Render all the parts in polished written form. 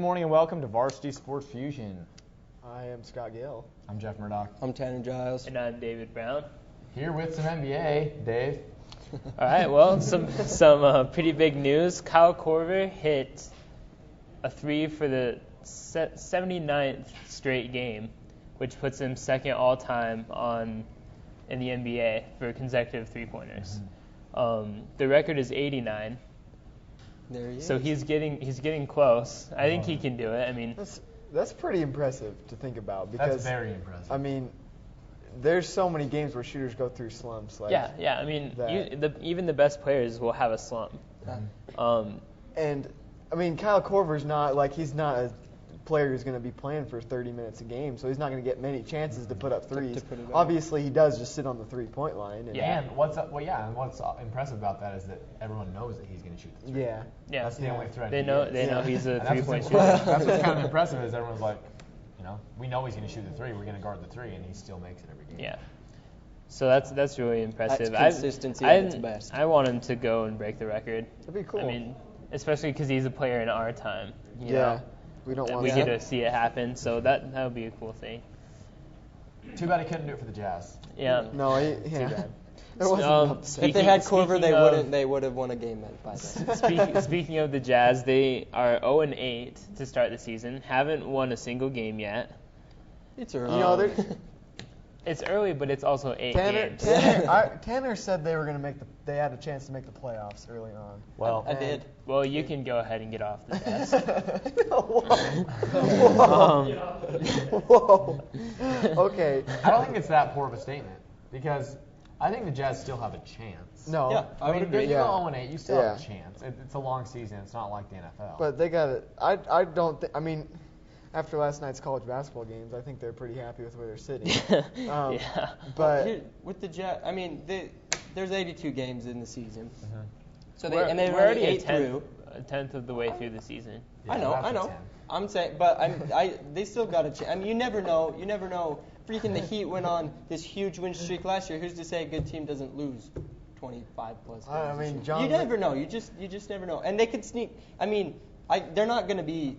morning and welcome to Varsity Sports Fusion. I am Scott Gale. I'm Jeff Murdoch. I'm Tanner Giles. And I'm David Brown. Here with some NBA, Dave. All right, well, some pretty big news. Kyle Korver hit a three for the 79th straight game, which puts him second all-time in the NBA for consecutive three-pointers. Mm-hmm. The record is 89. There he is. So he's getting close. I think he can do it. I mean, that's pretty impressive to think about because That's very impressive. I mean, there's so many games where shooters go through slumps. Like yeah. I mean, even the best players will have a slump. And I mean, Kyle Korver's he's not a player who's going to be playing for 30 minutes a game, so he's not going to get many chances to put up threes. Obviously, he does just sit on the three-point line. And what's impressive about that is that everyone knows that he's going to shoot the three. Yeah. That's the only threat. They know he's a three-point shooter. That's what's kind of impressive is everyone's like, we know he's going to shoot the three. We're going to guard the three, and he still makes it every game. Yeah. So that's really impressive. That's consistency at its best. I want him to go and break the record. That'd be cool. I mean, especially because he's a player in our time. You yeah. know? We don't want we that. get to see it happen, so that would be a cool thing. Too bad he couldn't do it for the Jazz. Yeah. No, Too bad. If they had Korver, they would have won a game by then. Speaking of the Jazz, they are 0-8 to start the season. Haven't won a single game yet. It's early. It's early, but it's also 8 games. Tanner said they were going to they had a chance to make the playoffs early on. Well, I did. Well, you can go ahead and get off the desk. Whoa. Okay. I don't think it's that poor of a statement because I think the Jazz still have a chance. No. Yeah, I would agree. You go 0-8, you still have a chance. It's a long season. It's not like the NFL. But they got it. I don't think. I mean, after last night's college basketball games, I think they're pretty happy with where they're sitting. Yeah. But with the Jazz, I mean, there's 82 games in the season. Mm-hmm. So we're they're already eight through. a tenth of the way through the season. Yeah, I know. 10. I'm saying, but they still got a chance. I mean, you never know. Freaking the Heat went on this huge win streak last year. Who's to say a good team doesn't lose 25 plus games? I mean, you never know. You just never know. And they could sneak. I mean, they're not going to be.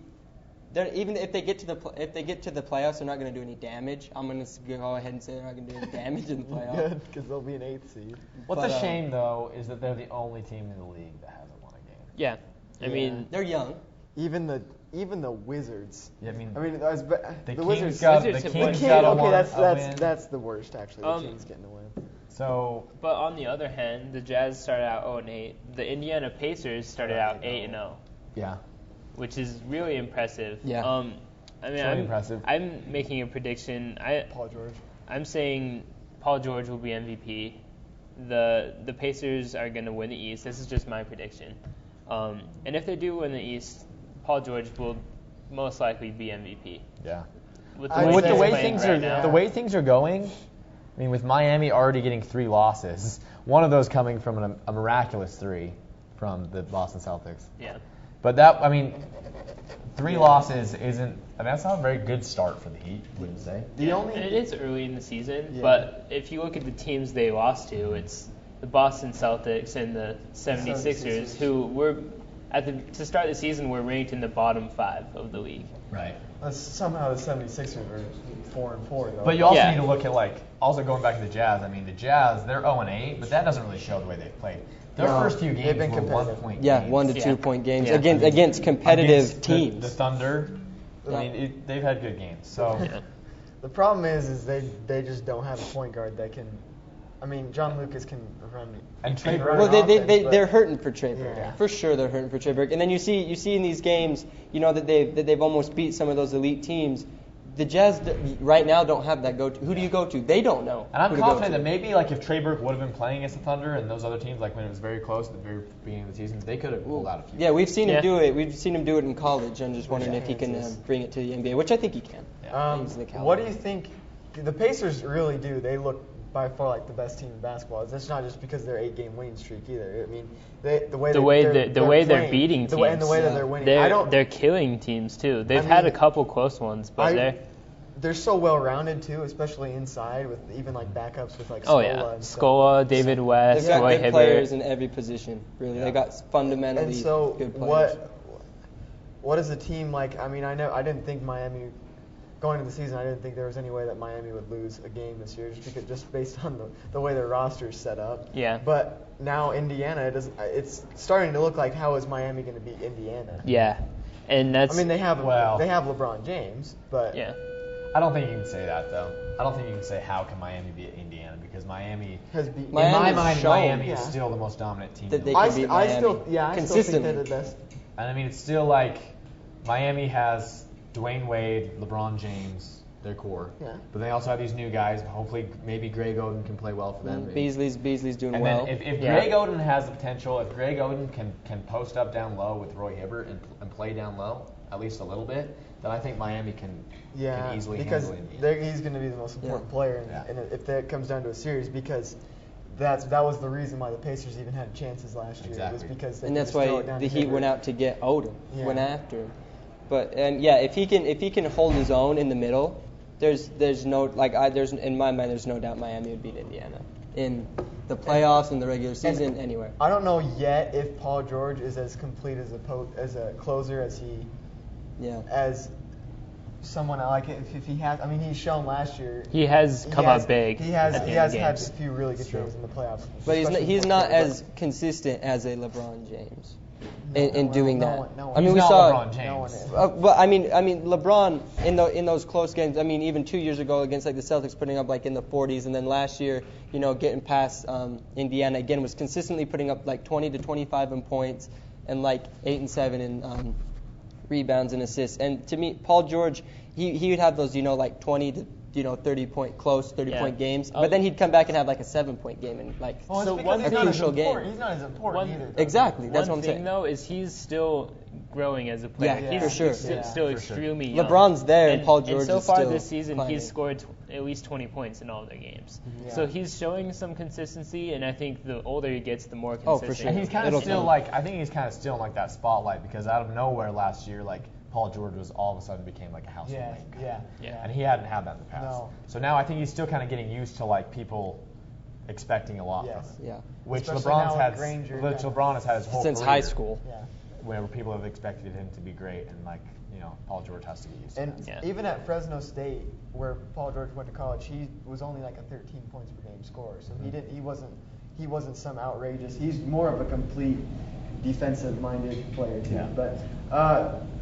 Even if they get to the playoffs, they're not going to do any damage. I'm going to go ahead and say they're not going to do any damage in the playoffs. Good, because they'll be an 8th seed. What's a shame though is that they're the only team in the league that hasn't won a game. Yeah. I mean, they're young. Even the Wizards. Yeah, I mean, the Wizards. That's the worst actually. The Kings getting the win. So, but on the other hand, the Jazz started out 0-8. The Indiana Pacers started out 8-0. Yeah. Which is really impressive. Yeah. I mean, really impressive. I'm making a prediction. Paul George. I'm saying Paul George will be MVP. The Pacers are going to win the East. This is just my prediction. And if they do win the East, Paul George will most likely be MVP. Yeah. With the way things are going, I mean, with Miami already getting 3 losses, one of those coming from a miraculous 3 from the Boston Celtics. Yeah. But that, I mean, 3 losses isn't. I mean, that's not a very good start for the Heat, wouldn't you say? It is early in the season, but if you look at the teams they lost to, it's the Boston Celtics and the 76ers, who were to start the season were ranked in the bottom 5 of the league. Right. Somehow the 76ers are 4-4 though. But you also need to look at also going back to the Jazz. I mean, the Jazz, they're 0-8, but that doesn't really show the way they've played. Their first few games were 1-point games. Yeah, 1 to 2 point games against competitive teams. The Thunder. I mean, they've had good games. So the problem is they just don't have a point guard that can. I mean, John Lucas can run. And Trey Burke. Well, they're hurting for Trey Burke. Yeah. For sure, they're hurting for Trey Burke. And then you see in these games, that they've almost beat some of those elite teams. The Jazz right now don't have that go-to. Who do you go to? They don't know. And I'm confident that maybe if Trey Burke would have been playing against the Thunder and those other teams, when it was very close at the very beginning of the season, they could have pulled out a few. Yeah, we've seen him do it. We've seen him do it in college. I'm just wondering if he can bring it to the NBA, which I think he can. What do you think? The Pacers really do. They look by far the best team in basketball. That's not just because they're 8-game winning streak either. I mean, the way they're beating teams, and the way that they're winning. They're killing teams too. They've had a couple close ones, but they're so well-rounded too, especially inside with even backups with Scola. Oh yeah, Scola, David West, They've got Roy good Hibbert. players in every position. Really, they got fundamentally good players. And so what? what is a team like? I mean, I didn't think Miami going into the season. I didn't think there was any way that Miami would lose a game this year, just based on the way their roster is set up. Yeah. But now Indiana, it's starting to look like, how is Miami going to beat Indiana? Yeah, and that's. I mean, they have LeBron James, but Yeah. I don't think you can say that, though. I don't think you can say how can Miami beat Indiana, because Miami, has beat. in my mind, shown, Miami is still the most dominant team. that they I can beat Miami still think they're consistently. the best. And I mean, it's still like Miami has Dwayne Wade, LeBron James, their core. Yeah. But they also have these new guys. Hopefully, maybe Greg Oden can play well for them. Beasley's doing And well. then if Greg Oden has the potential, if Greg Oden can post up down low with Roy Hibbert and play down low at least a little bit, then I think Miami can easily because handle Indiana. he's going to be the most important player, and Yeah. if that comes down to a series, because that was the reason why the Pacers even had chances last year. Exactly. Was because they And could that's just throw why it down the to Heat Hibbert. went out to get Odom, Yeah. went after him. But if he can hold his own in the middle, there's no in my mind there's no doubt Miami would beat Indiana in the playoffs, in the regular season, anywhere. I don't know yet if Paul George is as complete as a closer as someone like if he has. I mean, he's shown last year. He has come up big. He has at the end of had a games. few really good games in the playoffs. But he's especially he's in the not fourth quarter. as consistent as a LeBron James No, doing no that. one- no one- I mean, He's we not saw. LeBron James. No one is. But I mean, LeBron in those close games. I mean, even 2 years ago against like the Celtics, putting up like in the 40s, and then last year, getting past Indiana again, was consistently putting up like 20 to 25 in points and like 8 and 7 in rebounds and assists. And to me, Paul George, he would have those like 20 to 30 point games, but then he'd come back and have like a 7-point game and like a crucial game. He's not as important either. Exactly, that's what I'm One thing saying. though is he's still growing as a player. Yeah, he's for sure. still extremely young. LeBron's there and Paul George and so is far still this season, climbing. he's scored at least 20 points in all their games. Yeah. So he's showing some consistency, and I think the older he gets, the more Oh, for consistent. sure. And he's kind It'll of still come. I think he's kind of still in like that spotlight, because out of nowhere last year, like Paul George was all of a sudden became like a household name. Yeah. And he hadn't had that in the past. No. So now I think he's still kind of getting used to like people expecting a lot Yes. from him. Yeah. Which Especially LeBron's now with had. Granger, Which yeah. LeBron has had his whole Since career, high school. Yeah. whenever people have expected him to be great, and Paul George has to get used to And that. Yeah. even at Fresno State, where Paul George went to college, he was only like a 13 points per game scorer. So he wasn't some outrageous. He's more of a complete defensive-minded player too. Yeah. But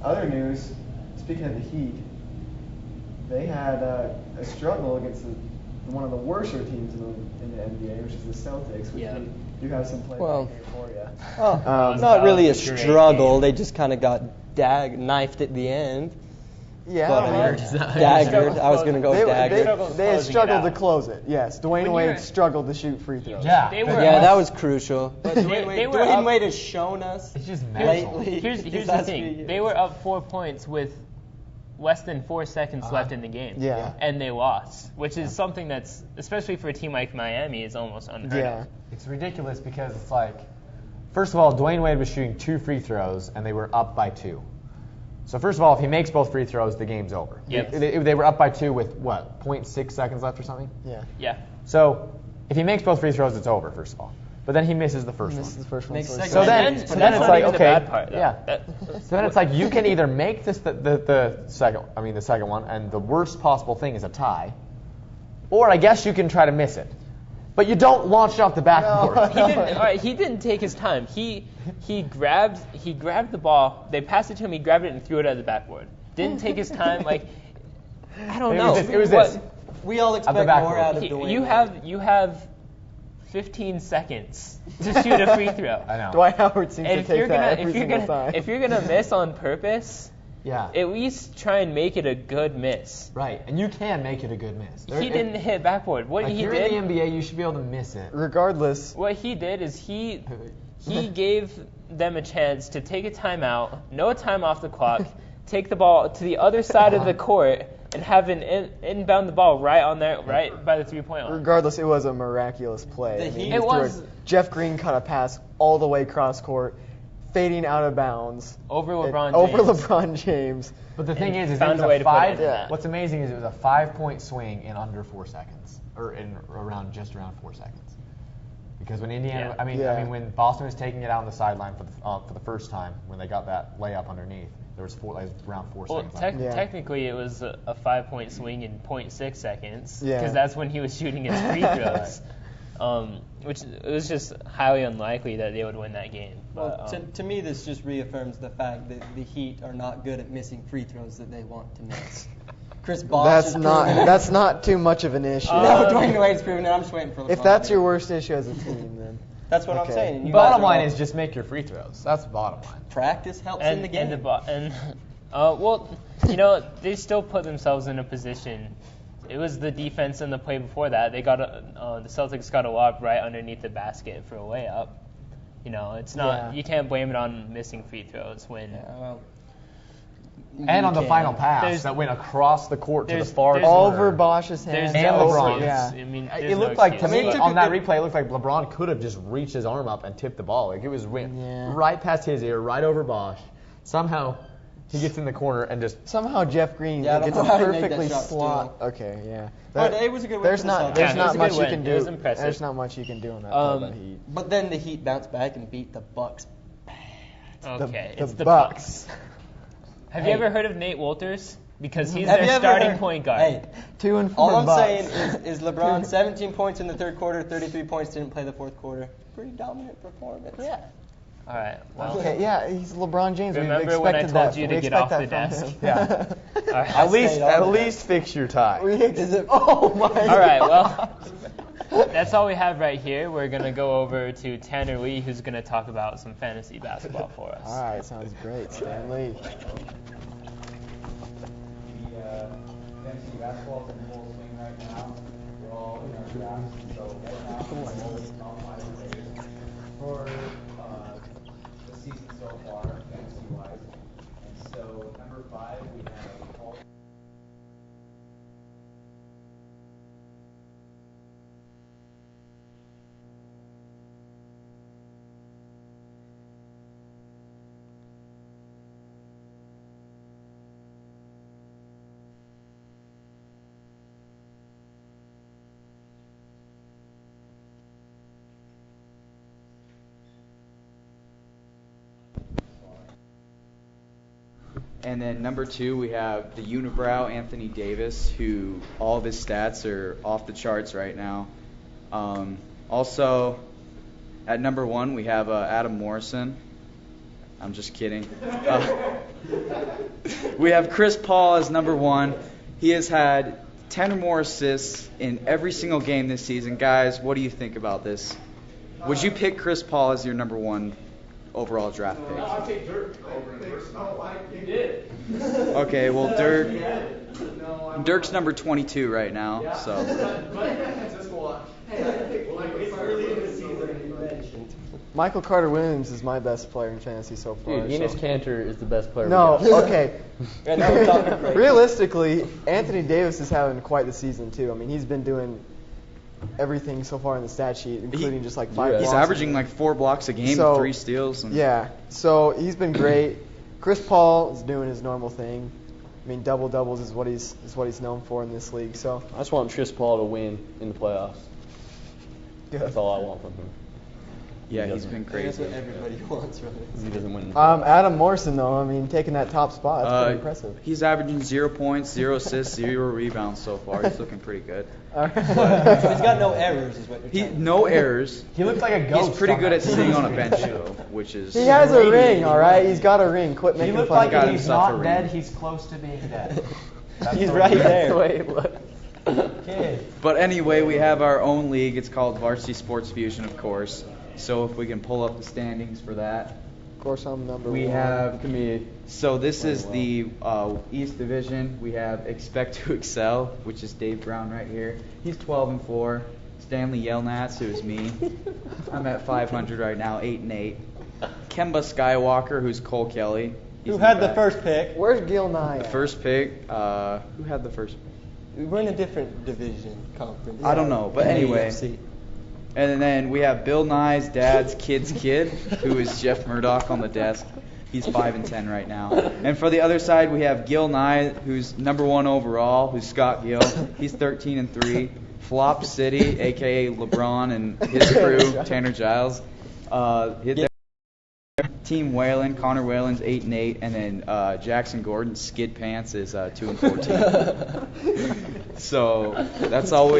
other news, speaking of the Heat, they had a struggle against one of the worst teams in the NBA, which is the Celtics, which Yeah. we do have some play Well, here for you. Not really a that was a great struggle. game. They just kind of got knifed at the end. Yeah, But, I mean, daggered. I was going to go they daggered. had struggled to out. close it. Yes, Dwayne When Wade you're- struggled to shoot free throws. Yeah. They were Yeah, up- that was crucial. But They Dwayne were up- Wade has shown us It's just mental. lately. Here's these the last few thing. years. They were up 4 points with less than 4 seconds left in the game. Yeah. And they lost, which is something that's, especially for a team like Miami, is almost unheard Yeah. of. It's ridiculous because it's like, first of all, Dwayne Wade was shooting 2 free throws and they were up by 2. So first of all, if he makes both free throws, the game's over. Yep. They were up by 2 with what, 0.6 seconds left or something? Yeah. Yeah. So if he makes both free throws, it's over. First of all, but then he misses the first This is one. the first one. Makes So second So one. then, And so then then that's it's not like, even the okay, bad part, though. yeah. So then it's like you can either make this the second one, and the worst possible thing is a tie, or I guess you can try to miss it, but you don't launch it off the backboard. He didn't take his time. He grabbed the ball. They passed it to him. He grabbed it and threw it at the backboard. Didn't take his time. Like, I don't know. It was this. We all expect backboard. more out of Dwayne. You have 15 seconds to shoot a free throw. I know. Dwight Howard seems And to take that every single time. if you're gonna miss on purpose, Yeah. at least try and make it a good miss. Right, and you can make it a good miss. He didn't hit backboard. What Like he you're did, in the NBA, you should be able to miss it. Regardless, what he did is he gave them a chance to take a timeout, no time off the clock, take the ball to the other side of the court, and have an inbound the ball right by the 3-point line. regardless, it was a miraculous play. The I mean, Heat- he It threw was. Jeff Green caught a pass all the way cross court, fading out of bounds. Over LeBron Over James. LeBron James. But the thing And is found it was a way a to put it 5. in that. What's amazing is it was a 5-point swing in under 4 seconds, or in around 4 seconds. Because when Indiana, Yeah. I mean when Boston was taking it out on the sideline for the first time when they got that layup underneath, There was around 4 Well, seconds. technically it was a 5-point swing in 0.6 seconds Yeah. because that's when he was shooting his free throws. Which it was just highly unlikely that they would win that game. Well, to me, this just reaffirms the fact that the Heat are not good at missing free throws that they want to miss. Chris Bosh That's not too much of an issue. No, Dwayne Wade's proven it. I'm just waiting for LeBron. If that's your worst issue as a team, then that's what okay. I'm saying. You Bottom guys are line all- is just make your free throws. That's the bottom line. practice helps in the game. Well, they still put themselves in a position. It was the defense and the play before that. They got the Celtics got a lob right underneath the basket for a layup. It's not. You can't blame it on missing free throws when. And on the can. final pass that went across the court to the far there's corner. over Bosch's hands. There's And no LeBron. excuse. Yeah. I mean, It looked like to me excuse. on that replay, it looked like LeBron could have just reached his arm up and tipped the ball. Like it was right past his ear, right over Bosch. Somehow he gets in the corner and just. Somehow Jeff Green Yeah, I don't gets know a how he made perfectly that shot slot. still. Okay, yeah. But it was a good win There's for the not Celtics. there's Yeah, it not was a much good you win. can do. It was impressive. There's not much you can do in that play by Heat. But then the Heat bounced back and beat the Bucks. Okay, The it's the Bucks. Have you ever heard of Nate Walters? Because he's Have you their ever starting heard- point guard. Hey, 2 and 4 all I'm Bucks. saying is LeBron 17 points in the third quarter, 33 points, didn't play the fourth quarter. Pretty dominant performance. Yeah. All right. Well, Okay, yeah, he's LeBron James. We Remember expected when I told that. you to We get expect off that the from desk? him. Yeah. all right. At least fix your tie. Is it? Oh my. All right. Well, that's all we have right here. We're gonna go over to Tanner Lee, who's gonna talk about some fantasy basketball for us. All right, sounds great, Stanley. Fantasy basketball is in full swing right now. We're all in our drafts, so right now we're rolling top 5 players for the season so far, fantasy-wise. And so number 5, we have Paul. And then number 2, we have the unibrow Anthony Davis, who all of his stats are off the charts right now. Also, at number 1, we have Adam Morrison. I'm just kidding. We have Chris Paul as number 1. He has had 10 or more assists in every single game this season. Guys, what do you think about this? Would you pick Chris Paul as your number 1 overall draft pick? I'll take Dirk over him. You did. Okay, well, Dirk's number 22 right now, so. Michael Carter Williams is my best player in fantasy so far. Dude, Enes Kanter is the best player. No, we got. okay. And now we're talking crazy. Realistically, Anthony Davis is having quite the season too. I mean, he's been doing everything so far in the stat sheet, including just like 5 He's blocks. averaging like 4 blocks a game, So, 3 steals. And Yeah, so he's been great. Chris Paul is doing his normal thing. I mean, double doubles is what he's known for in this league. So I just want Chris Paul to win in the playoffs. good. That's all I want from him. Yeah, he's been That's crazy. what everybody wants, right? He doesn't win. Adam Morrison though, I mean, taking that top spot, that's pretty impressive. He's averaging 0 points, 0 assists, 0 rebounds so far. He's looking pretty good. All right. So he's got no errors, is what you're He telling me. no errors. He looked like a ghost. He's pretty on good that at sitting on a team. bench though, which is. He has a ring, all right. He's got a ring. Quit He making looked fun like of got if him. he's himself a not ring. dead, he's close to being dead. That's He's the right way- there. Wait, what? But anyway, we have our own league. It's called Varsity Sports Fusion, of course. So if we can pull up the standings for that. Of course, I'm number We one. have. Give me So this is the East Division. We have Expect to Excel, which is Dave Brown right here. He's 12-4. Stanley Yelnats, who is me. I'm at 500 right now, 8-8. Kemba Skywalker, who's Cole Kelly. He's Who in had the back. first pick? Where's Gil Nye? The at? first pick. Who had the first pick? We're in a different division conference. I don't know, but anyway. AFC. And then we have Bill Nye's dad's kid's kid, who is Jeff Murdoch on the desk. He's 5-10 right now. And for the other side, we have Gil Nye, who's number 1 overall, who's Scott Gill. He's 13-3. Flop City, aka LeBron and his crew, Tanner Giles. Team Whalen, Connor Whalen's 8-8, and then Jackson Gordon's Skid Pants is 2-14. So that's all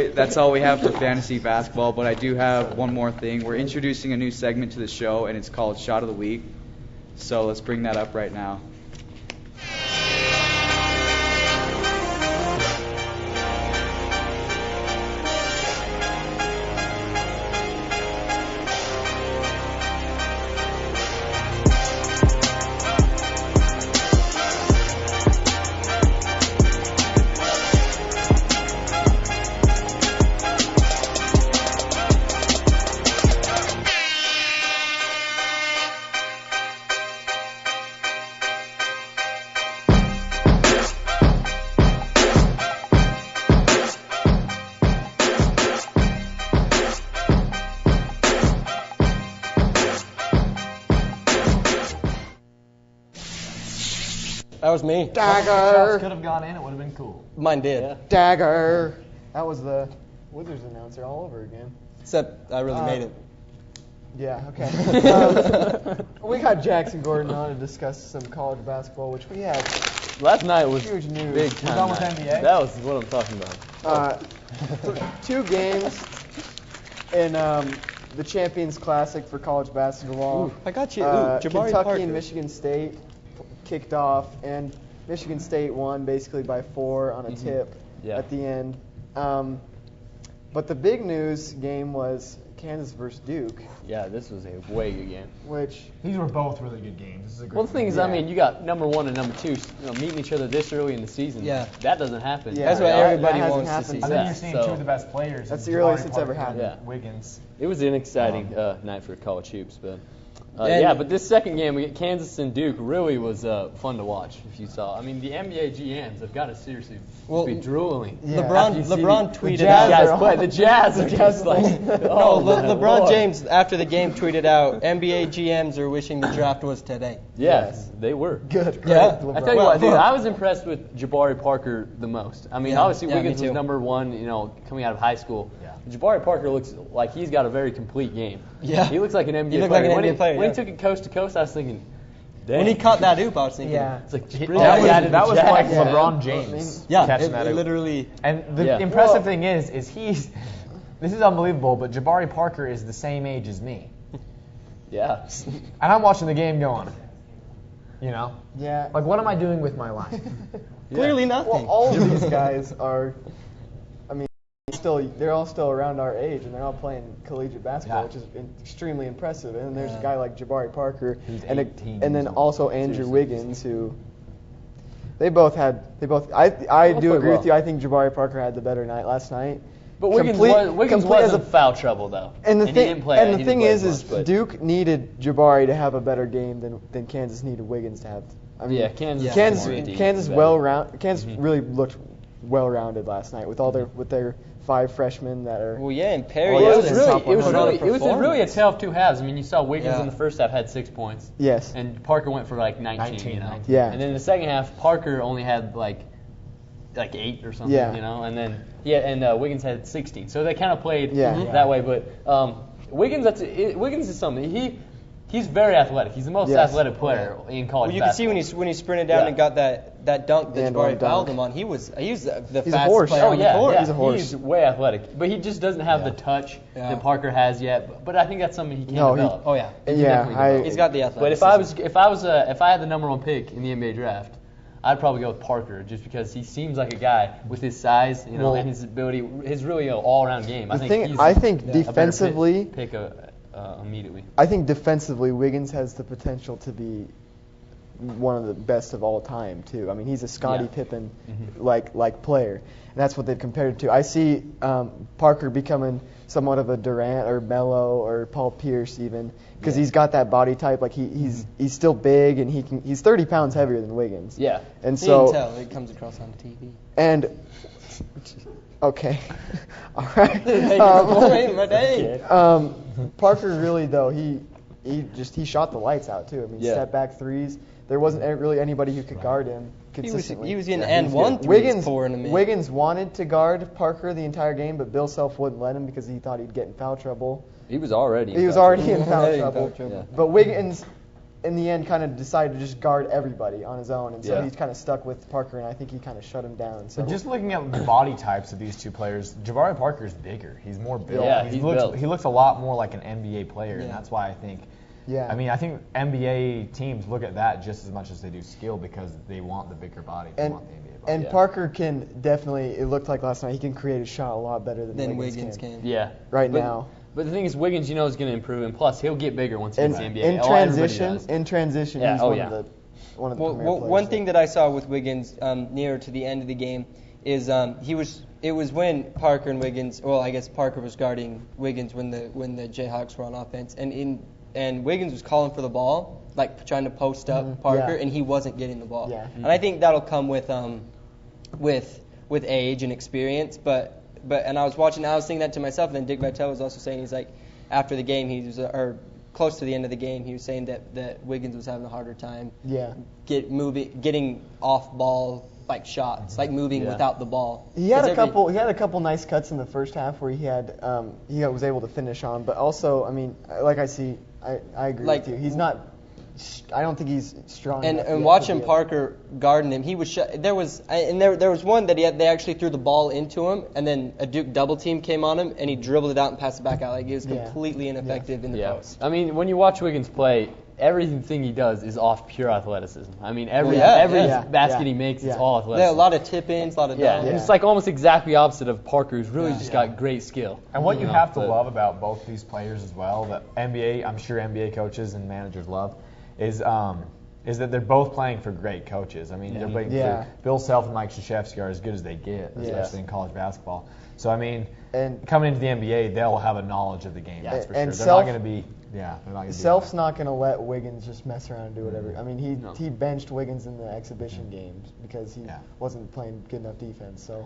we have for fantasy basketball. But I do have one more thing. We're introducing a new segment to the show, and it's called Shot of the Week. So let's bring that up right now. That was me. Dagger. Could have gone in. It would have been cool. Mine did. Dagger. That was the Wizards announcer all over again. Except I really made it. Yeah, okay. We got Jackson Gordon on to discuss some college basketball, which we had Last night was huge news. big time. done with night. NBA? That was what I'm talking about. 2 games in the Champions Classic for college basketball. I got you. Jabari Kentucky Parker. and Michigan State kicked off, and Michigan State won basically by 4 on a tip at the end. But the big news game was Kansas versus Duke, Yeah, this was a way good game. which These were both really good games. This is a great Well, the thing is, Yeah. I mean, you got number 1 and number 2, meeting each other this early in the season. Yeah. That doesn't happen. Yeah, That's what that everybody hasn't wants to happened see. And then Yeah, you're seeing so- 2 of the best players. That's in the earliest Jabari it's ever Parker and happened. Wiggins. It was an exciting night for college hoops, but Yeah, but this second game, we get Kansas and Duke, really was fun to watch. If you saw, I mean, the NBA GMs have got to seriously be drooling. Yeah. LeBron After you see LeBron the tweeted Jazz out. play. The Jazz are just like No, LeBron James after the game tweeted out, NBA GMs are wishing the draft was today. Yes, they were. good. Yeah. Great, I tell you Well, what, dude, I was impressed with Jabari Parker the most. I mean, Yeah, obviously yeah, me Wiggins was too. number 1, coming out of high school. Yeah. Jabari Parker looks like he's got a very complete game. Yeah. He looks like an NBA He looked player. like an when NBA player, When yeah. he took it coast to coast, I was thinking, dang. When he caught that hoop, I was thinking, Yeah. It's like, That was like Yeah. LeBron James yeah, catching that. it literally. And the Yeah. impressive thing is he's. This is unbelievable, but Jabari Parker is the same age as me, Yeah. and I'm watching the game going, Yeah. like what am I doing with my life? Clearly nothing. Well, all of these guys are, I mean, they're all still around our age, and they're all playing collegiate basketball, Yeah. which is extremely impressive. And then there's a guy like Jabari Parker, Who's and 18 and then years old. also Andrew Seriously. Wiggins, who I do played agree well. with you. I think Jabari Parker had the better night last night. But Wiggins Complete was as in foul trouble, though. And the he thing, didn't play, and he the didn't thing play is, as much, but- Duke needed Jabari to have a better game than Kansas needed Wiggins to have. I mean, Yeah, Kansas. Kansas, was more deep, Kansas better. Kansas really looked well-rounded last night with all their 5 freshmen that are. Well, yeah, and Perry. Well, Well, it was Hilton really- put on a it was really a performance. tale of two halves. I mean, you saw Wiggins Yeah. in the first half had 6 points, Yes. and Parker went for like 19, 19. Yeah. And then in the second half, Parker only had like 8 or something, Yeah. and then Wiggins had 16. So they kind of played Yeah. Mhm. that way. But Wiggins is something. He's very athletic. He's the most Yes. athletic player in college Well, you can see basketball. when he sprinted down Yeah. and got that dunk that And Jabari one dunk. fouled him on. He was the He's a fastest horse. player Oh on the yeah, court. yeah, He's a horse. He's way athletic, but he just doesn't have the touch Yeah. that Parker has yet. But I think that's something he can No, he- develop. Oh yeah. He can Yeah, definitely develop. He's got the athleticism. But if I had the number 1 pick in the NBA draft, I'd probably go with Parker just because he seems like a guy with his size, Well, and his ability, his really all-around game. I think he's I think a better defensively, pick immediately. I think defensively, Wiggins has the potential to be one of the best of all time too. I mean, he's a Scottie Yeah. Pippen like player, and that's what they've compared it to. I see Parker becoming somewhat of a Durant or Melo or Paul Pierce even because he's got that body type. Like he's still big and he's 30 pounds heavier than Wiggins. Yeah. And You can so tell it comes across on TV. and okay, all right. Parker really though he shot the lights out too. I mean, Yeah. step back threes. There wasn't really anybody who could guard him He was consistently. getting Yeah, and he's one good. threes for in a minute. Wiggins wanted to guard Parker the entire game, but Bill Self wouldn't let him because he thought he'd get in foul trouble. He was already. He was already in foul trouble. Yeah. But Wiggins, in the end, kind of decided to just guard everybody on his own, and so Yeah. he's kind of stuck with Parker, and I think he kind of shut him down. So But just looking at the body types of these two players, Jabari Parker's bigger. He's more built. Yeah, he he's looks built. he looks a lot more like an NBA player, and Yeah. that's why I think. yeah, I mean, I think NBA teams look at that just as much as they do skill because they want the bigger body. They and want the NBA body. and Yeah. Parker can definitely. It looked like last night he can create a shot a lot better than Wiggins can. Yeah. right But- now. But the thing is, Wiggins, is going to improve, and plus he'll get bigger once he In, gets to the NBA. in Oh, everybody transition, does. he's Oh, one yeah. of the one of the Well, premier players. one thing that I saw with Wiggins near to the end of the game is it was when Parker and Wiggins, well, I guess Parker was guarding Wiggins when the Jayhawks were on offense, and Wiggins was calling for the ball, like trying to post up Parker, Yeah. and he wasn't getting the ball. Yeah. And I think that'll come with age and experience, and I was thinking that to myself, and then Dick Vitale was also saying, he's like, after the game, or close to the end of the game, he was saying that Wiggins was having a harder time Yeah. getting off ball like shots, like moving Yeah. without the ball. He had 'Cause He had a couple nice cuts in the first half where he was able to finish on, but also, I mean, I agree Like- with you. He's not. I don't think he's strong. And enough yet and to watching be a- Parker guarding him, he was there was one that they actually threw the ball into him, and then a Duke double team came on him, and he dribbled it out and passed it back out. Like he was Yeah. completely ineffective in the Yeah. post. I mean, when you watch Wiggins play, everything he does is off pure athleticism. I mean, every Yeah. basket Yeah. he makes Yeah. is all Yeah, athleticism. a lot of tip-ins, a lot of Yeah, dunks. and it's like almost exactly opposite of Parker, who's really just got great skill. And what you know, have to but- love about both these players as well, that I'm sure NBA coaches and managers love, is that they're both playing for great coaches. I mean, they're playing Yeah. for Bill Self and Mike Krzyzewski are as good as they get, especially in college basketball. So I mean, And- coming into the NBA, they'll have a knowledge of the game. That's for And sure. They're Self- not going to be. Yeah, they're not going to. Self's not going to let Wiggins just mess around and do whatever. I mean, No. he benched Wiggins in the exhibition games because he Yeah. wasn't playing good enough defense. So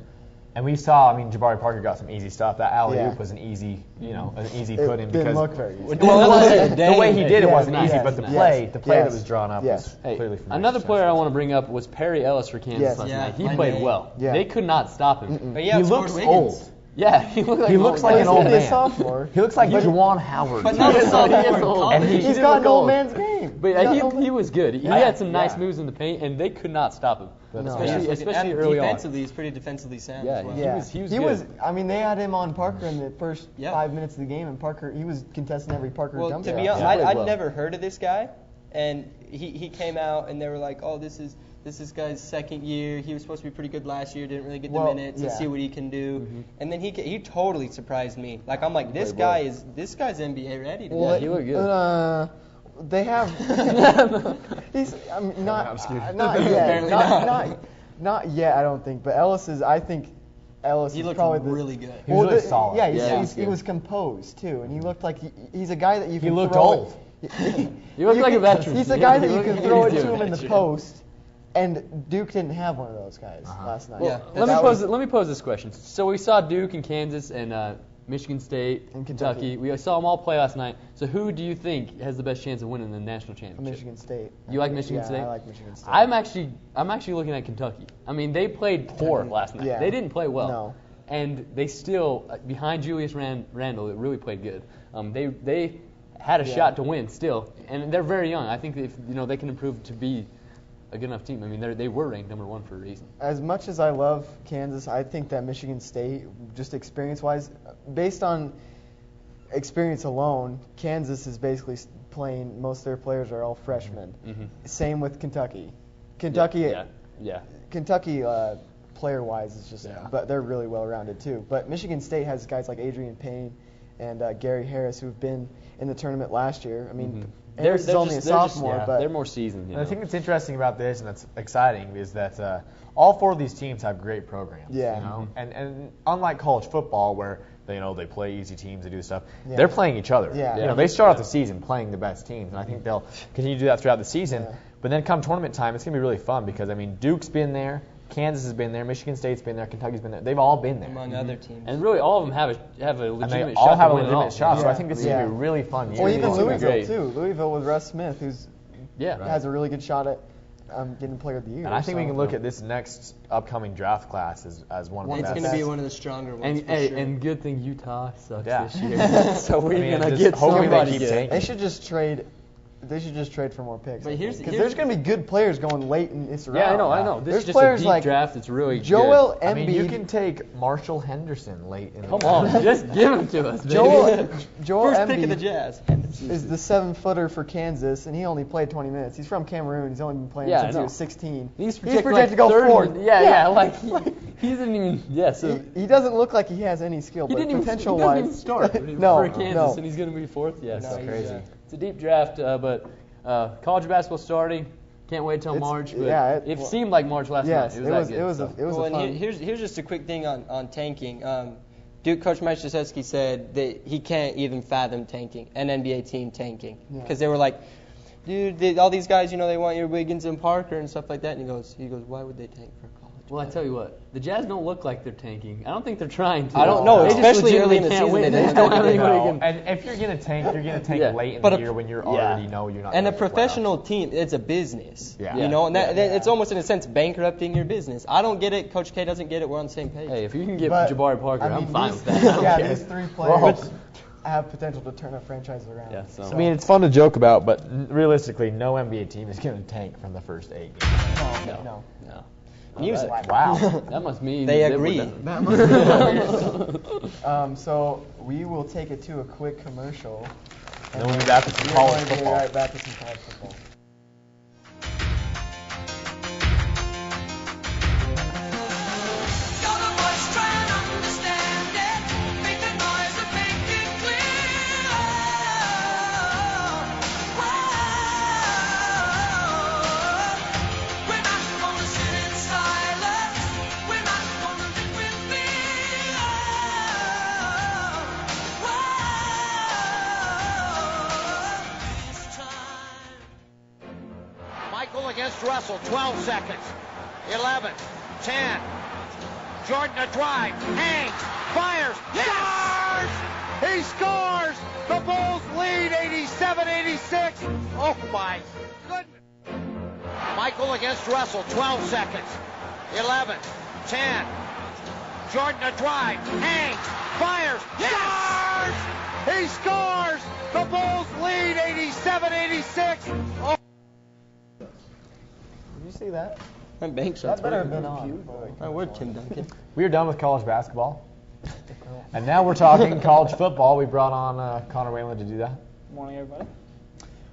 And we saw, I mean, Jabari Parker got some easy stuff. That alley Yeah. oop was an easy it put in didn't because look very easy. the way he did it Yeah, wasn't yes, easy, but the yes, play yes, that was drawn up yes. was Hey, clearly from another Mike player I Krzyzewski. want to bring up was Perry Ellis for Kansas Yes. last Yeah, night. He my played man. well. Yeah. They could not stop him. But He outscored looks Wiggins. old. Yeah, he looks like He looks like an old He's only a man. sophomore. He looks like Juwan Howard. But not a sophomore in He is old. college. And He's did got look an old old. man's game. But He's got an he old man's- was good. He Yeah. had some nice Yeah. moves in the paint, and they could not stop him. No. Especially And early on. defensively, he's pretty defensively sound Yeah, as well. Yeah, he was good. I mean, they had him on Parker in the first Yeah. 5 minutes of the game, and he was contesting every Parker Well, jump to shot. be honest, Yeah. I'd Well. never heard of this guy, and he came out and they were like, "Oh, this is guy's second year. He was supposed to be pretty good last year. Didn't really get the Well, minutes. Let's yeah. see what he can do." And then he totally surprised me. Like I'm like, this Played guy's NBA ready. To Yeah, play. he looked good. They have. He's. I mean, not Apparently yet. not. Not yet. I don't think. But Ellis is. I think Ellis He is looked probably really good. He was really solid. Yeah, Yeah, he good. was composed too, and he looked like he's a guy that you can. He looked throw old. He looked like a veteran. He's a guy that He you looked can like throw he it was to doing him in the veteran. post, and Duke didn't have one of those guys last night. Yeah. Let That me pose this question. So we saw Duke and Kansas and Michigan State And Kentucky. Kentucky. We saw them all play last night. So who do you think has the best chance of winning the national championship? Michigan State. You like Michigan yeah, State? I like Michigan State. I'm actually looking at Kentucky. I mean, they played poor last night. Yeah. They didn't play well. No. And they still, behind Julius Randle, it really played good. They had a shot to win still, and they're very young. I think if they can improve to be a good enough team. I mean, they were ranked number 1 for a reason. As much as I love Kansas, I think that Michigan State, just experience-wise, based on experience alone, Kansas is basically playing. Most of their players are all freshmen. Mhm. Same with Kentucky. Kentucky, Yeah. Kentucky, player-wise is just, but they're really well-rounded too. But Michigan State has guys like Adrian Payne and Gary Harris who've been in the tournament last year. I mean, Harris is only a sophomore, but they're more seasoned. And I think what's interesting about this, and that's exciting, is that all 4 of these teams have great programs. Yeah. You know? And unlike college football, where they play easy teams, they do stuff, Yeah. they're playing each other. Yeah. They start off the season playing the best teams, and I think they'll continue to do that throughout the season. Yeah. But then come tournament time, it's gonna be really fun because Duke's been there, Kansas has been there, Michigan State's been there, Kentucky's been there. They've all been there. Among other teams. And really, all of them have a And legitimate they shot all have to a win it all. legitimate shot, so I Yeah. think this is Yeah. gonna be a really fun year. well, even It's gonna be Louisville great. too. Louisville with Russ Smith, who's has a really good shot at getting Player of the Year. And I think we so- can look at this next upcoming draft class as one of the It's best. going to be one of the stronger ones. And for hey, sure. and good thing Utah sucks Yeah. this year. So we're I mean, gonna just get hoping they somebody keep good. tanking. They should just trade They should just trade for more picks. But because there's going to be good players going late in this round. Yeah, I know. This There's is just players a deep like draft. It's really Joel good. Embiid. I mean, you can take Marshall Henderson late in the Come on, just give him to us, baby. Joel First Embiid pick of the Jazz. is the 7-footer for Kansas, and he only played 20 minutes. He's from Cameroon. He's only been playing Yeah, since I he know. was 16. He's projected like to go third fourth. Yeah, like he doesn't even. Yeah, so He doesn't look like he has any skill, he but didn't even. He potential doesn't wise, even start no, for Kansas, no. and he's going to be fourth. Yeah, No, so he's, crazy. It's a deep draft, but college basketball starting. Can't wait till It's- March. But yeah, it seemed like March last Yes, night. it was a Well, and fun. here's just a quick thing on tanking. Duke coach Mike Krzyzewski said that he can't even fathom tanking, an NBA team tanking, because they were like, dude, all these guys, they want your Wiggins and Parker and stuff like that. And he goes, why would they tank for college? Well, I tell you what, the Jazz don't look like they're tanking. I don't think they're trying to. I don't know, They just especially early in the legitimately season, can't they win. didn't don't look have like anybody that. who can- And if you're gonna tank, you're gonna tank Yeah. late in But the a- year when you're yeah. already know you're not. And a gonna make the professional team, it's a business. Yeah. And it's almost in a sense bankrupting your business. I don't get it. Coach K doesn't get it. We're on the same page. Hey, if you can get But, Jabari Parker, I mean, I'm fine these- with that. I don't Yeah, care. these three players Well, have potential to turn a franchise around. Yeah, so- I mean, it's fun to joke about, but realistically, no NBA team is gonna tank from the first 8 games. No. No. Music. Wow. That must mean They were agree. done. That must be So we will take it to a quick commercial. Then we'll be back with some we're college going to be football. right back with some college football. Michael against Russell, 12 seconds. 11, 10. Jordan a drive, hangs, fires, scores! He scores! The Bulls lead 87-86. Oh my goodness. Michael against Russell, 12 seconds. 11, 10. Jordan a drive, hangs, fires, scores! He scores! The Bulls lead 87-86. Oh. Did you see that? My bank shot's That better have working. been on. My word, Tim Duncan. We are done with college basketball, and now we're talking college football. We brought on Connor Whalen to do that. Morning, everybody.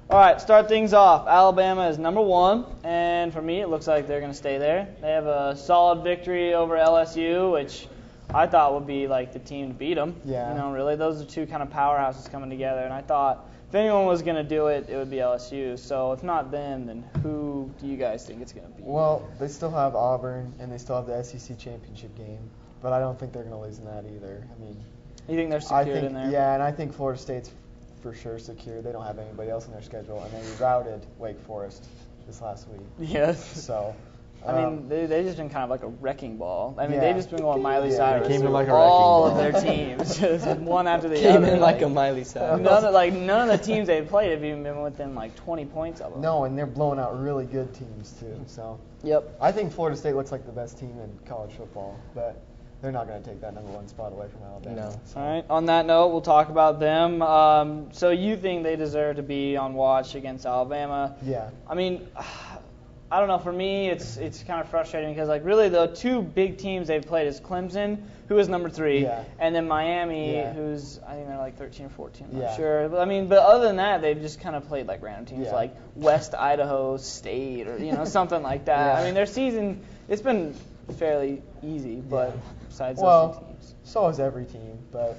All right, start things off. Alabama is number 1, and for me, it looks like they're going to stay there. They have a solid victory over LSU, which I thought would be like the team to beat them. Yeah. Really, those are two kind of powerhouses coming together, and I thought if anyone was going to do it, it would be LSU. So if not them, then who do you guys think it's going to be? Well, they still have Auburn, and they still have the SEC championship game, but I don't think they're going to lose in that either. I mean, You think they're I secured think, in there? yeah, and I think Florida State's for sure secure. They don't have anybody else in their schedule, and they routed Wake Forest this last week. Yes. So, I mean, they just been kind of like a wrecking ball. I mean, Yeah. they've just been going Miley Yeah. Cyrus. They came in through like a all of wrecking their teams, just one after the Came other. in like a Miley Cyrus. None of the teams they've played have even been within like 20 points of them. no, and they're blowing out really good teams too. So, Yep. I think Florida State looks like the best team in college football, but they're not going to take that number 1 spot away from Alabama. No. So. All right. On that note, we'll talk about them. So you think they deserve to be on watch against Alabama? Yeah. I mean, I don't know. For me, it's kind of frustrating because like really the two big teams they've played is Clemson, who is number 3, Yeah. and then Miami, Yeah. who's I think they're like 13 or 14. I'm Yeah. not sure. But other than that, they've just kind of played like random teams Yeah. like West Idaho State or something like that. Yeah. I mean, their season it's been fairly easy, but besides those Well, two teams. so is every team, but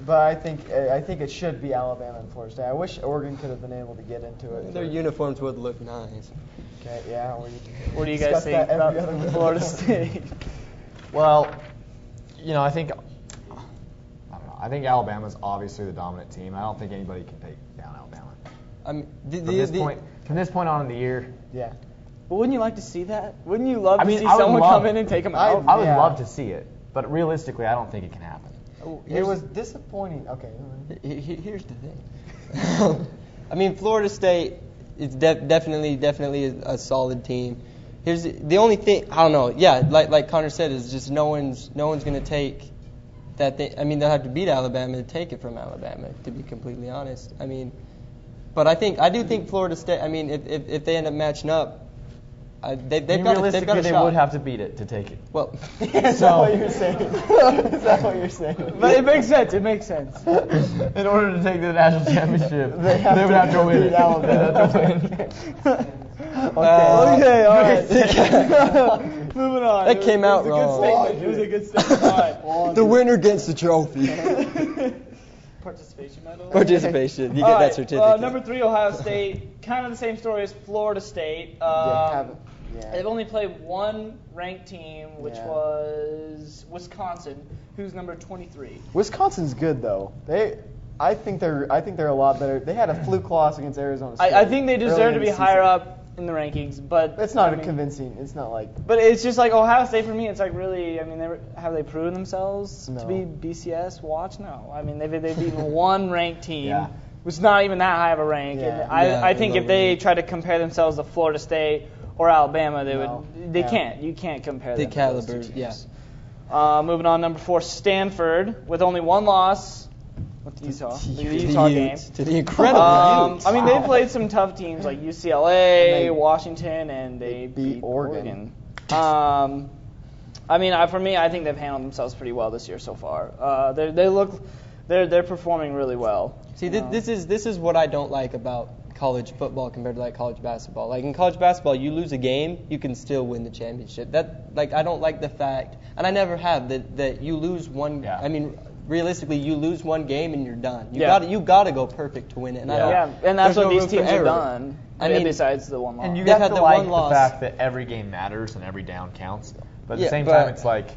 I think it should be Alabama and Florida State. I wish Oregon could have been able to get into it. Their uniforms would look nice. Okay, yeah. What do you guys think about Florida State? Well, I think I think Alabama's obviously the dominant team. I don't think anybody can take down Alabama. I mean, From this point on in the year, Yeah. But wouldn't you like to see that? Wouldn't you love to see I would someone love- come in and take them out? I would Yeah. love to see it, but realistically, I don't think it can happen. It was disappointing. Okay. Here's the thing. I mean, Florida State is definitely a solid team. Here's the only thing. I don't know. Yeah, like Connor said, is just no one's going to take that thing. I mean, they'll have to beat Alabama to take it from Alabama. To be completely honest, I mean, But I do think Florida State. I mean, if they end up matching up, they've got realistically, a they shot. would have to beat it to take it. Well, Is that what you're saying? Is that what you're saying? But it makes sense. It makes sense. In order to take the national championship, they would have to win it. They'd have to win. Okay, all right. Moving on. That came out wrong. It was a good statement. All right. The winner gets the trophy. Participation medal. Participation. You All get right, that certificate. number 3, Ohio State. Kind of the same story as Florida State. They've only played one ranked team, which was Wisconsin, who's number 23. Wisconsin's good though. I think they're a lot better. They had a fluke loss against Arizona State. I think they deserve early to in be the higher season. up in the rankings, but It's not convincing. It's not like. But it's just like Ohio State for me. It's like really. I mean, have they proven themselves No. to be BCS watch? No. I mean, they've beaten one ranked team, Yeah. which is not even that high of a rank. Yeah. And I think if they try to compare themselves to Florida State or Alabama, they would. They can't. You can't compare The them to those caliber, two yeah. teams. Moving on, number 4, Stanford, with only one loss. With Utah, the Utah game. To the incredible Utes. I mean, they played some tough teams like UCLA, And they- Washington, and they beat Oregon. I mean, for me, I think they've handled themselves pretty well this year so far. They're performing really well. See, this is what I don't like about college football compared to like college basketball. Like in college basketball, you lose a game, you can still win the championship. I don't like the fact, and I never have that you lose one. Yeah. I mean, realistically, you lose one game and you're done. You Yeah. gotta go perfect to win it. And I don't, And that's there's what no these room for teams have error. done. I mean, besides the one loss. And you They've have had to the like one loss. the fact that every game matters and every down counts. But at the Yeah, same but- time, it's like,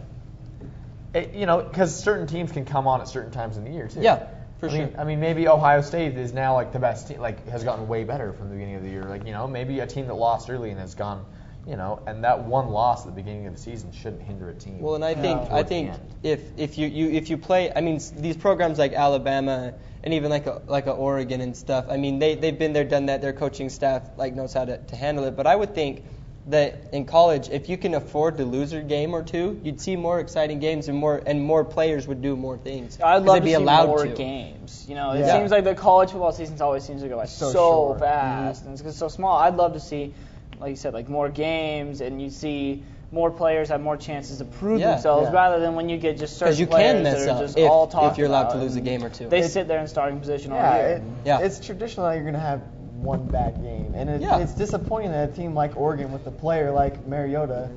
because certain teams can come on at certain times in the year too. Yeah, for sure. I mean, maybe Ohio State is now like the best team, like has gotten way better from the beginning of the year. Like, maybe a team that lost early and has gone, and that one loss at the beginning of the season shouldn't hinder a team. Well, and I think towards the end. if you play, I mean, these programs like Alabama and even like a Oregon and stuff. I mean, they've been there, done that. Their coaching staff knows how to handle it. But I would think that in college, if you can afford to lose a game or two, you'd see more exciting games and more players would do more things. I'd love to be see allowed more to. games. It Yeah. seems like the college football season always seems to go So so short. fast and it's so small. I'd love to see, like you said, like more games and you see more players have more chances to prove themselves rather than when you get just certain Because you players can mess that are up just all talked if you're allowed to about lose a and game or two. They sit there in starting position all year. It's traditional that you're going to have one bad game. And Yeah. it's disappointing that a team like Oregon with a player like Mariota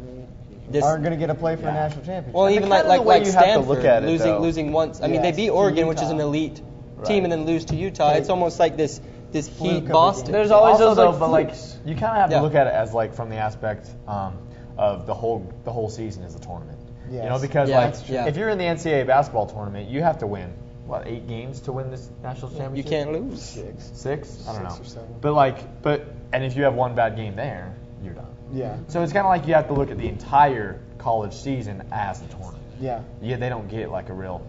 aren't going to get a play for a national championship. Well, even kind of the way like you have to Stanford look at it, though. losing once. I mean, Yeah, they beat to Oregon, which is Utah. an elite Right. team, and then lose to Utah. It's almost like this Fluke Heat of a Boston. game. There's always also, those though, but flukes. you kind of have Yeah. to look at it as like from the aspect of the whole season as a tournament. Yes. Because Yeah, like that's true. if you're in the NCAA basketball tournament, you have to win 8 games to win this national You championship. can't lose. 6? I don't know. 6 or 7. But and if you have one bad game there, you're done. Yeah. So it's kind of like you have to look at the entire college season as a tournament. Yeah. Yeah, they don't get like a real.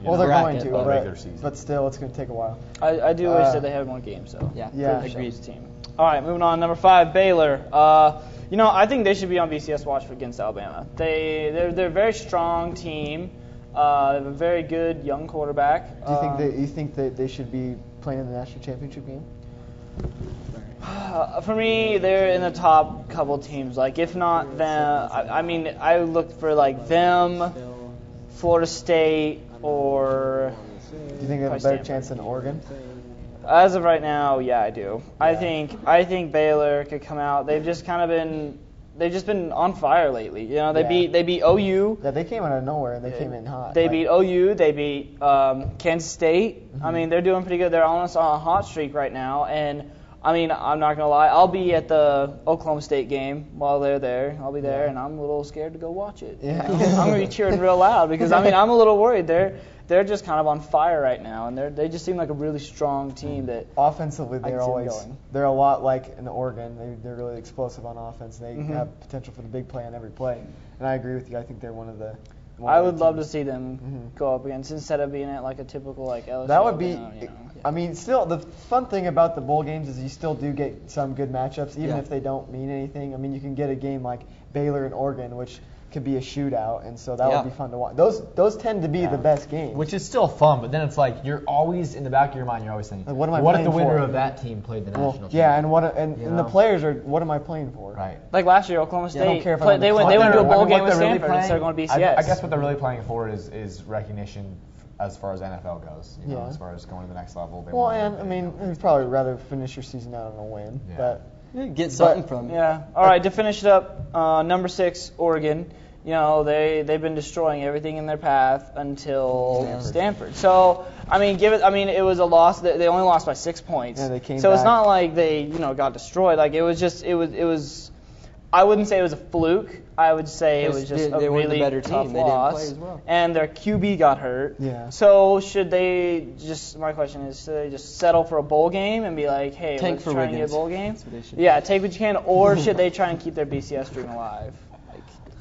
Well, they're going bracket, to, regular season. but still, it's going to take a while. I do wish that they had more games though. Yeah, Yeah. agreed. Team. All right, moving on. Number 5, Baylor. I think they should be on BCS watch against Alabama. They're a very strong team. They have a very good young quarterback. Do you think that they should be playing in the national championship game? For me, they're in the top couple teams. Like, if not them, I look for like them, Florida State, or. Do you think they have a better Stanford. chance than Oregon? As of right now, yeah, I do. I think Baylor could come out. They've just been on fire lately. They beat OU. Yeah, they came out of nowhere and they came in hot. They Like, beat OU. They beat Kansas State. I mean, they're doing pretty good. They're almost on a hot streak right now. And I mean, I'm not gonna lie. I'll be at the Oklahoma State game while they're there. I'll be there, and I'm a little scared to go watch it. Yeah. I'm gonna be cheering real loud because I'm a little worried. They're just kind of on fire right now, and they just seem like a really strong team that. Offensively, I can see them going. they're a lot like in Oregon. They're really explosive on offense. They have potential for the big play on every play. And I agree with you. I think they're one of the. I would love to see them go up against instead of being at like a typical like LSU. That would be. Alabama, I mean, still, the fun thing about the bowl games is you still do get some good matchups, even if they don't mean anything. I mean, you can get a game like Baylor and Oregon, which could be a shootout, and so that would be fun to watch. Those tend to be the best games. Which is still fun, but then it's like you're always in the back of your mind. You're always thinking, like, what am I what if playing the winner for? of that team played the national championship? Yeah, and the players are, what am I playing for? Right. Like last year, Oklahoma State, I don't care if they went to a bowl game with Stanford instead of going to BCS. I guess what they're really playing for is recognition as far as NFL goes. You know, as far as going to the next level. I mean, you'd probably rather finish your season out on a win, but get something from it. Yeah. All right. To finish it up, number 6, Oregon. You know, they've been destroying everything in their path until Stanford. So it was a loss. They only lost by 6 points. Yeah, they came so back. It's not like they got destroyed. Like it was. I wouldn't say it was a fluke. I would say it was just they a were the really better tough team. They didn't loss. play as well. And their QB got hurt. Yeah. So should they just? My question is, should they just settle for a bowl game and be like, hey, Tank let's for try and get a Wiggins. bowl game? That's what they should Yeah, take what you can, or should they try and keep their BCS dream alive?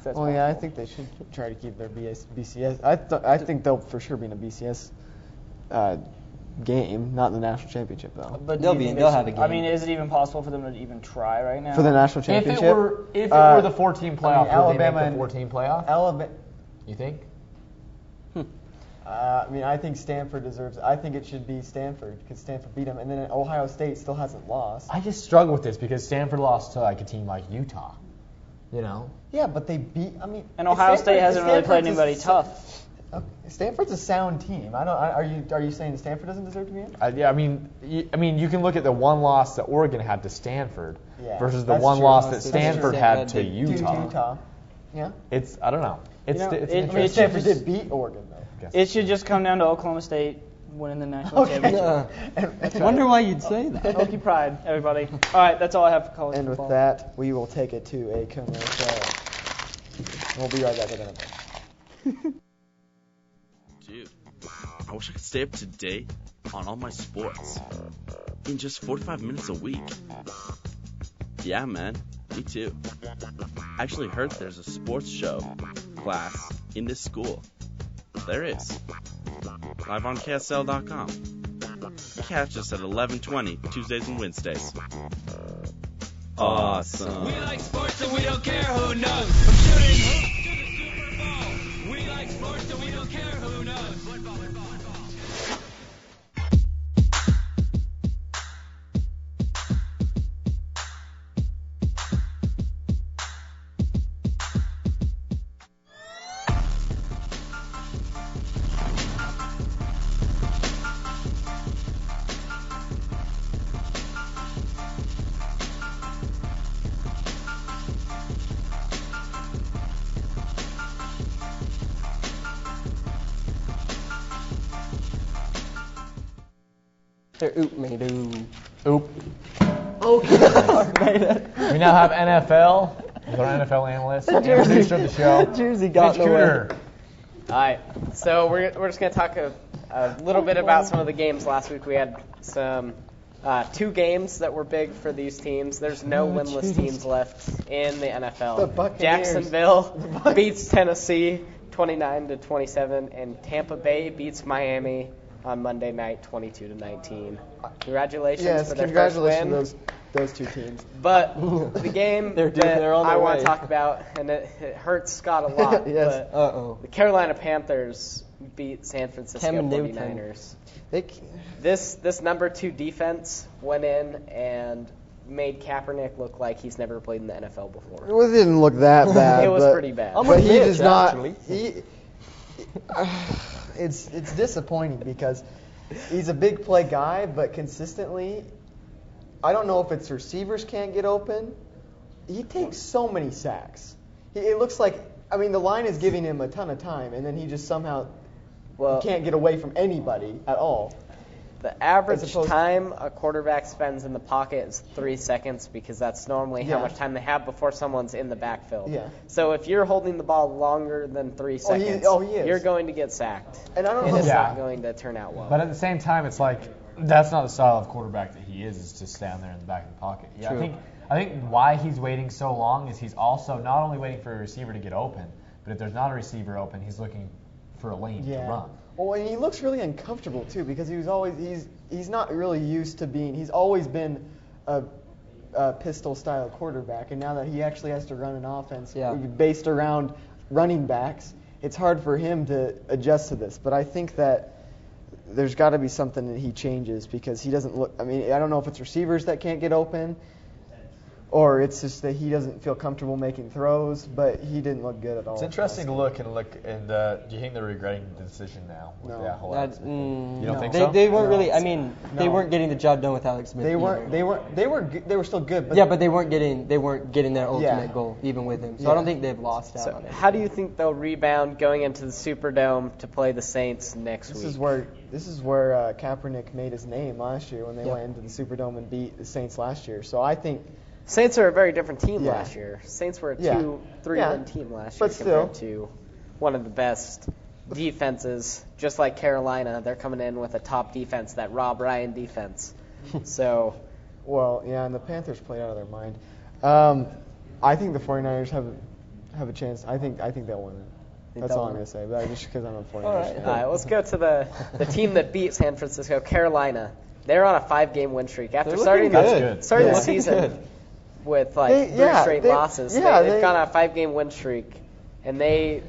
I think they should try to keep their BCS. I think they'll for sure be in a BCS game, not the national championship though. But they'll have a game. I mean, is it even possible for them to even try right now? For the national championship? If it were the 14 playoff, Alabama would they make the 14 playoff? Alabama. You think? I think Stanford deserves it. I think it should be Stanford because Stanford beat them, and then Ohio State still hasn't lost. I just struggle with this because Stanford lost to like a team like Utah. You know? Yeah, but they beat. And Ohio State hasn't really played anybody tough. Stanford's a sound team. Are you saying Stanford doesn't deserve to be in? Yeah, I mean, you can look at the one loss that Oregon had to Stanford versus the that's one true. loss that Stanford had to Utah. Yeah. I don't know. Stanford did beat Oregon though. It should just come down to Oklahoma State winning the national championship. I wonder why you'd say that. Hokie pride, everybody. All right, that's all I have for college and football. with that, we will take it to a commercial. We'll be right back with NFL. Dude, I wish I could stay up to date on all my sports in just 45 minutes a week. Yeah, man, me too. I actually heard there's a sports show class in this school. There is. Live on KSL.com. Catch us at 11:20 Tuesdays and Wednesdays. Awesome. We like sports and we don't care who knows. From shooting hoops to the Super Bowl. We like sports and we don't care who knows. Football. They're oop made Oop. Okay. We now have NFL with our NFL analyst and producer of the show, Jersey got Mitch Cooter. All right, so we're just going to talk a little bit about some of the games last week. We had some 2 games that were big for these teams. There's no winless teams left in the NFL. The Buccaneers. Jacksonville beats Tennessee 29-27, and Tampa Bay beats Miami on Monday night 22-19. Congratulations for their first win. Congratulations to those 2 teams. But the game that I want to talk about, and it hurts Scott a lot, Yes. but the Carolina Panthers beat San Francisco Cam Newton. 49ers. This number 2 defense went in and made Kaepernick look like he's never played in the NFL before. It didn't look that bad. It was pretty bad. But he does not. It's disappointing because he's a big play guy, but consistently, I don't know if it's receivers can't get open. He takes so many sacks. It looks like, the line is giving him a ton of time, and then he just somehow can't get away from anybody at all. The average time a quarterback spends in the pocket is 3 seconds because that's normally how much time they have before someone's in the backfield. Yeah. So if you're holding the ball longer than 3 seconds, he is. you're going to get sacked. And I don't know. It's not going to turn out well. But at the same time, it's like that's not the style of quarterback that he is to stand there in the back of the pocket. Yeah, I think why he's waiting so long is he's also not only waiting for a receiver to get open, but if there's not a receiver open, he's looking for a lane to run. Well, and he looks really uncomfortable too because he's not really used to being. He's always been a pistol style quarterback, and now that he actually has to run an offense based around running backs, it's hard for him to adjust to this. But I think that there's got to be something that he changes because he doesn't look. I mean, I don't know if it's receivers that can't get open, or it's just that he doesn't feel comfortable making throws. But he didn't look good at all. It's interesting to look. And do you think they're regretting the decision now with the Alex Smith? You don't think so? They weren't really. I mean, they weren't getting the job done with Alex Smith. They were still good. But but they weren't getting their ultimate goal even with him. So I don't think they've lost out on it. How do you think they'll rebound going into the Superdome to play the Saints next week? This is where Kaepernick made his name last year when they went into the Superdome and beat the Saints last year. So I think Saints are a very different team last year. Saints were a 2-3-1 team last year compared to one of the best defenses, just like Carolina. They're coming in with a top defense, that Rob Ryan defense. So, and the Panthers played out of their mind. I think the 49ers have a chance. I think they'll win it. That's all I'm going to say, but just because I'm a 49ers fan. All right, let's go to the team that beat San Francisco, Carolina. They're on a 5-game win streak after starting the season with 3 straight losses. They've gone on a 5-game win streak, and they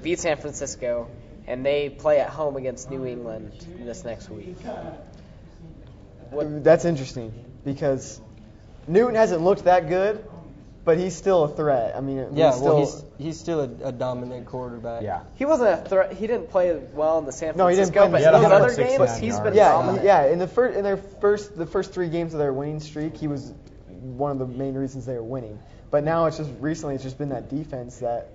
beat San Francisco, and they play at home against New England this next week. That's interesting because Newton hasn't looked that good, but he's still a threat. I mean, he's still a dominant quarterback. Yeah, he wasn't a threat. He didn't play well in the San Francisco, he didn't play, but in those other games, he's been dominant. Yeah, in the first 3 games of their winning streak, he was one of the main reasons they were winning. But now it's just been that defense that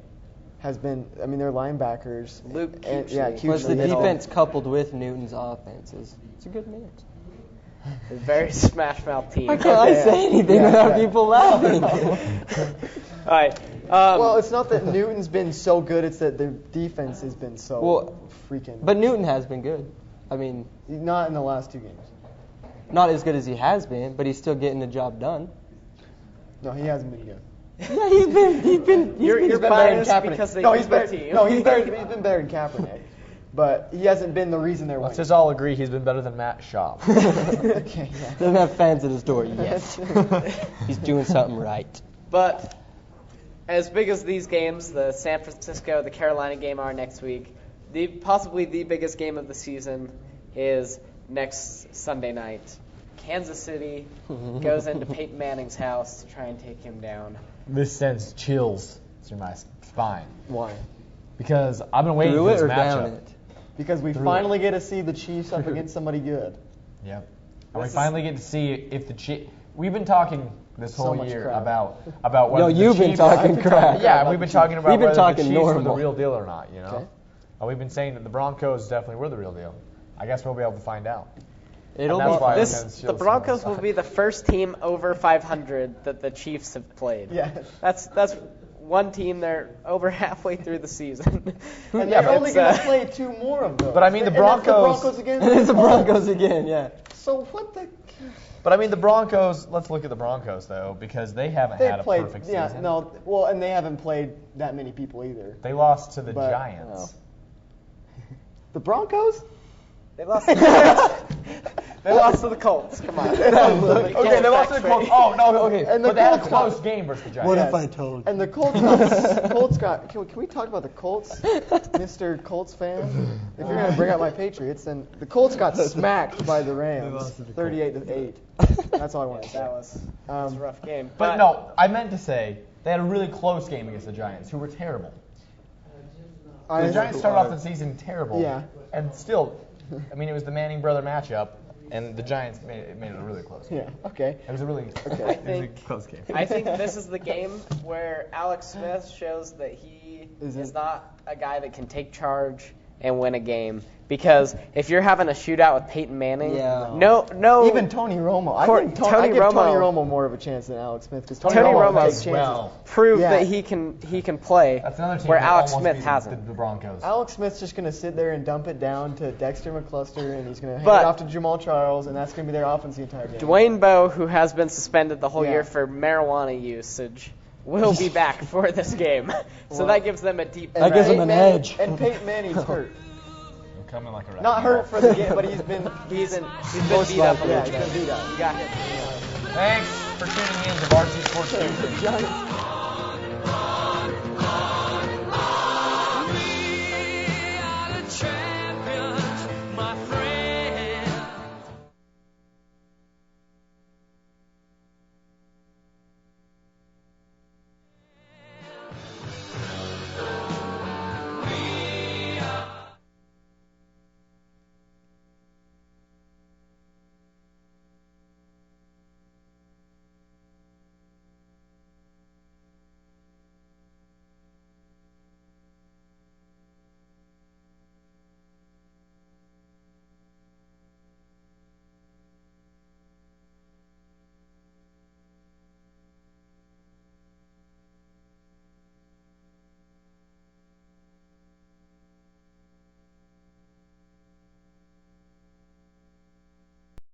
has been. I mean, their linebackers. Luke Kuechly. Was the defense coupled with Newton's offenses? It's a good match. A very smash mouth team. How can I say anything without people laughing? All right. Well, it's not that Newton's been so good; it's that their defense has been so freaking. But Newton has been good. I mean, not in the last 2 games. Not as good as he has been, but he's still getting the job done. No, he hasn't been good. Yeah, he's been You're biased because they beat the team. No, he's been better than Kaepernick. But he hasn't been the reason they're winning. Let's just all agree he's been better than Matt Schaub. Okay, yeah. Doesn't have fans at his door yet. He's doing something right. But as big as these games, the San Francisco, the Carolina game are next week, possibly the biggest game of the season is next Sunday night. Kansas City goes into Peyton Manning's house to try and take him down. This sends chills through my spine. Why? Because I've been waiting for this matchup. Because we finally get to see the Chiefs up against somebody good. Yep. And we finally get to see if the Chiefs. We've been talking this whole year about whether the you've Chiefs, been talking crap. Yeah, we've been talking about whether the Chiefs were the normal. real deal or not. Okay. And we've been saying that the Broncos definitely were the real deal. I guess we'll be able to find out. The Broncos will be the first team over 500 that the Chiefs have played. Yeah. That's one team. They're over halfway through the season. And they're only going to play 2 more of those. But I mean, the Broncos again. It's the Broncos again, yeah. So what the? But I mean, the Broncos. Let's look at the Broncos though, because they haven't had a perfect season. Yeah, no. Well, and they haven't played that many people either. They lost to the Giants. The Broncos? They lost. They lost to the Colts. Come on. They lost to the Colts. Oh no, okay. And but they had a close game versus the Giants. What if I told you? And the Colts got. Can we talk about the Colts, Mr. Colts fan? If you're gonna bring up my Patriots, then the Colts got smacked by the Rams, 38-8. That's all I want to say. That was a rough game. But no, I meant to say they had a really close game against the Giants, who were terrible. The Giants started off the season terrible. Yeah. And still, I mean, it was the Manning brother matchup, and the Giants made it a really close game. Yeah. Okay. It was a really close game. I think this is the game where Alex Smith shows that he is not a guy that can take charge and win a game. Because if you're having a shootout with Peyton Manning, no. Even Tony Romo. I give Tony Romo more of a chance than Alex Smith because Tony Romo proved that he can play. That's another team where Alex Smith hasn't. The Broncos. Alex Smith's just going to sit there and dump it down to Dexter McCluster, and he's going to hand it off to Jamal Charles, and that's going to be their offense the entire game. Dwayne Bowe, who has been suspended the whole year for marijuana usage, will be back for this game. So that gives them a deep. That gives them an edge. And Peyton Manning's hurt. Coming like a Not hurt for the game, but he's been beat up a little bit. He's been beat up. You got him. Thanks for tuning in to Varsity Sports Tuesday.